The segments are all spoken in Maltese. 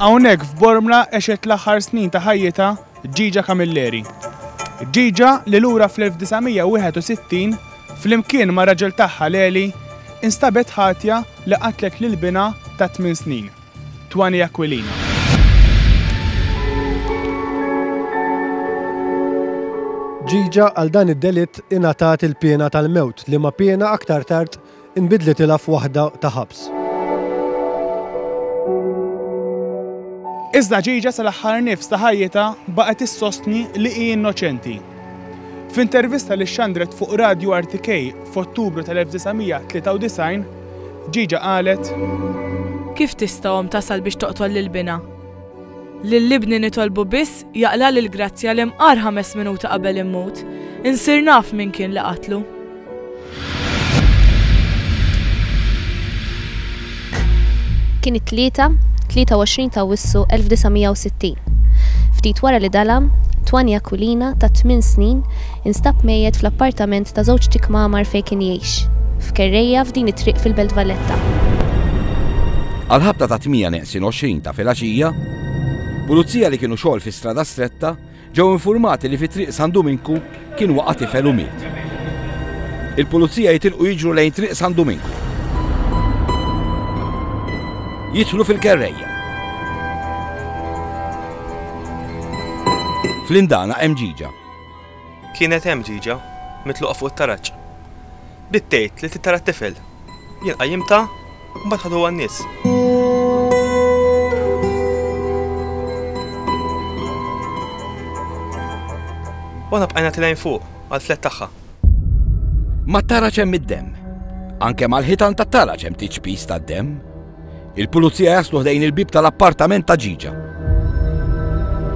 Hawnhekk f'Bormla għexet l-aħħar snin ta' ħajjita Ġiġa Camilleri. Ġiġa li lura fl-1961 flimkien ma' raġel tagħha Leli instabet ħatja li qatlet lil bina ta' 8 snin, Twani Aquilina. Ġiġa għal dan id-delitt ingħatat il-pjena tal-mewt li ma' pjena aktar tard inbidlet ilha f'waħda ta' ħabs. Iżda Ġiġa sal-aħħar nifs ta' ħajjita baqgħet issostni li hi innoċenti. F'intervista li xandret fuq Radio RTK f'Ottubru tal-1993, Ġiġa qalet: Kif tistgħu tasal biex toqtol lil-bina? Lill-libni nitolbu biss jaqla lil Grazzja li mqar 5 minuti qabel immut. Insir naf min kien li qatlu. Kien it-tlieta 23 ta' Awwissu 1960. Ftit wara li dalam, Twani Aquilina ta' 8 snin instab mejjed fl-appartament ta' żewġ tikmamar fejn kien jgħix, f'kerrejja f'din it-triq fil-Belt Valletta. Għal-ħabta ta' 8:20 ta' filgħaxija, pulizija li kienu xogħol fi strada stretta ġew informati li fit-triq San Dominku kien waqa' tifel u miet. Il-pulizija jitilqu jiġru lejn triq San Dominku. Jidħlu fil-kerrejja. Fl-indana hemm Ġiġa. Kienet hemm Ġiġa, mitluqa fuq it-taraġġ. Bittejt li titara t-tifel. Jien qajjimta, mbagħad ħadu għan-nies. Wana bqajna tilejn fuq għall-flet tagħha. Mat-taraġġ hemm id-demm. Anke mal-ħitan tat-taraġġ hemm tiġpis tad-demm. Il-pulizija jaslu ħdejn il-bib tal-appartament ta' Ġiġa.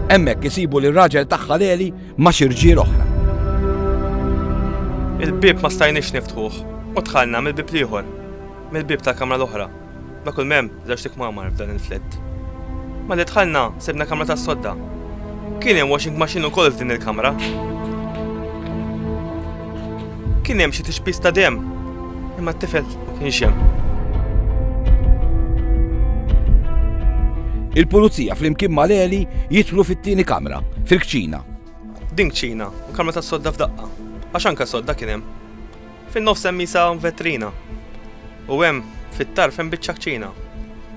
Hemmhekk isibu li r-raġel tagħha Leli ma' xi irġiel oħra. Il-bib ma stajniex niftħuh u dħalna mill-bib ieħor, mill-bib tal-kamra l-oħra. Bakul m'hemm żewġ tikmamar f'dan il-flett. Ma li dħalna sibna kamra tas-sodda. Kien hemm washing machine ukoll f'din il-kamra. Kien hemm xi tixpis ta' demm, imma t-tifel ma kienx hemm. Il-pulizija flimkien ma' Leli jidħlu fit-tieni kamra, fil-kċina. Din kċina, kamra tas-sodda f'daqqa, għax anke sodda kien hemm. Fin-nofs hemm isa vetrina. U hemm fit-tarf hemm biċċa kċina.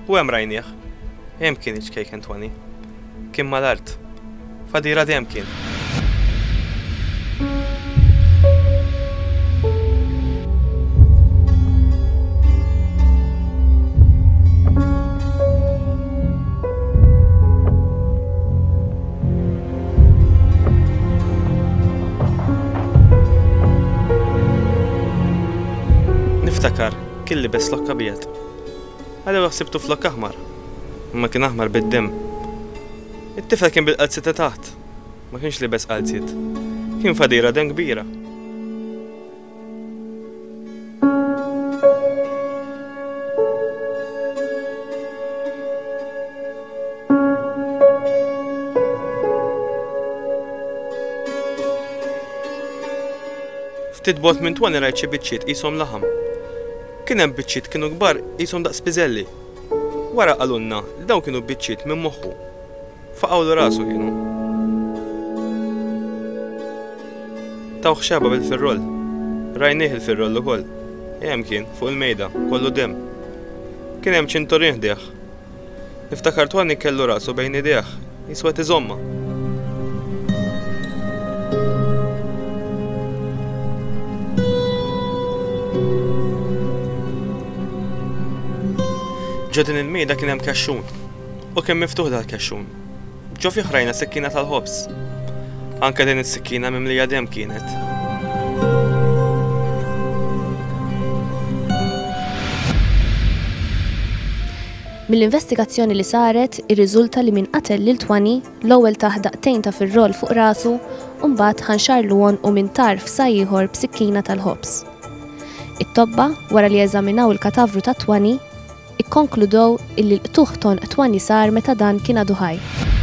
U hemm rajnieh. Hemm kien iċkejken Twani. Kien mal-art. Fadira dejjem kien. Niftakar kien libes lokk abjad. Għalli ħsibtu flokk aħmar. Ma kien aħmar bid-demm. It-tifel kien bil-qalzita taħt. Ma kienx libes qalzit. Kien fadira demm kbira. Ftit bot minn Twani rajt xi biċċiet qishom laħam. Kien hemm biċċiet kienu kbar qishom daqs piżelli. Wara qalulna li dawn kienu biċċiet minn moħħu. Faqgħu rasu kienu. Taw xaba bil-firroll. Rajnieh il-firroll ukoll. Hemm kien fuq il-mejda, kollu demm. Kien hemm ċinturin ħdejh. Niftakar Twani kellu rasu bejn idejh, jiswed iżomma. Ġodin il-mejda kien hemm kaxxun. U kien miftuħ dal-kaxxun. Ġo fih rajna sikkina tal-ħobs. Anke din is-sikkina mimlija demm kienet. Mill-investigazzjoni li saret, irriżulta li min qatel lil Twani l-ewwel taħ daqtejn ta' firroll fuq rasu u mbagħad ħanxarlu u minn tarf sa ieħor b'sikkina tal-ħobs. It-tobba wara li eżaminaw il-katavru ta' Twani ikkonkludew illi l-qtuħ ton Twani sar meta dan kien għadu ħaj.